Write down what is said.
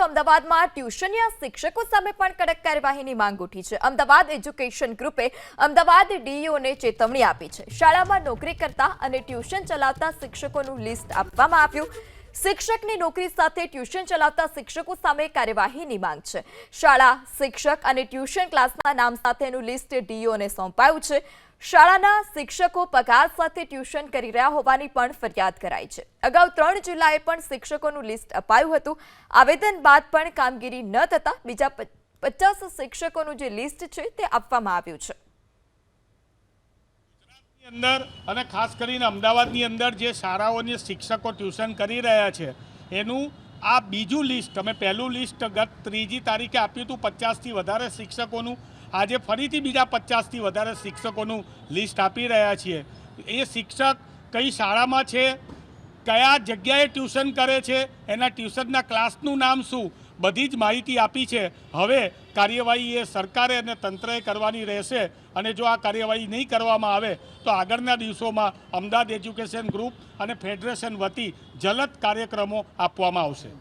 તો અમદાવાદમાં ટ્યુશનિયા શિક્ષકો સામે પણ કડક કાર્યવાહીની માંગ ઉઠી છે। અમદાવાદ એજ્યુકેશન ગ્રુપે અમદાવાદ ડીઈઓને ચેતવણી આપી છે। શાળામાં નોકરી કરતા અને ટ્યુશન ચલાવતા શિક્ષકોનું લિસ્ટ આપવામાં આવ્યું। શિક્ષકની નોકરી સાથે ટ્યુશન ચલાવતા શિક્ષકો સામે કાર્યવાહીની માંગ છે। શાળા, શિક્ષક અને ટ્યુશન ક્લાસના નામ સાથેનું લિસ્ટ ડીઈઓને સોંપાયું છે। શાળાના શિક્ષકો પગાર સાથે ટ્યુશન કરી રહ્યા હોવાની પણ ફરિયાદ કરાઈ છે। અગાઉ 3 જુલાઈએ પણ શિક્ષકોનું લિસ્ટ અપાયું હતું। આવેદન બાદ પણ કામગીરી ન થતા બીજા 50 શિક્ષકોનું જે લિસ્ટ છે તે આપવામાં આવ્યું છે। અંદર અને ખાસ કરીને અમદાવાદની અંદર જે શાળાઓની શિક્ષકો ટ્યુશન કરી રહ્યા છે એનું આ બીજું લિસ્ટ, અમે પહેલું લિસ્ટ ગત 3જી તારીખે આપ્યું હતું 50થી વધારે શિક્ષકોનું। આજે ફરીથી બીજા 50થી વધારે શિક્ષકોનું લિસ્ટ આપી રહ્યા છીએ। એ શિક્ષક કઈ શાળામાં છે, કયા જગ્યાએ ટ્યુશન કરે છે, એના ટ્યુશનના ક્લાસનું નામ શું, બધી જ માહિતી આપી છે। હવે કાર્યવાહી એ સરકારે અને તંત્રએ કરવાની રહેશે અને જો આ કાર્યવાહી નહીં કરવામાં આવે તો આગળના દિવસોમાં અમદાવાદ એજ્યુકેશન ગ્રુપ અને ફેડરેશન વતી જલદ કાર્યક્રમો આપવામાં આવશે।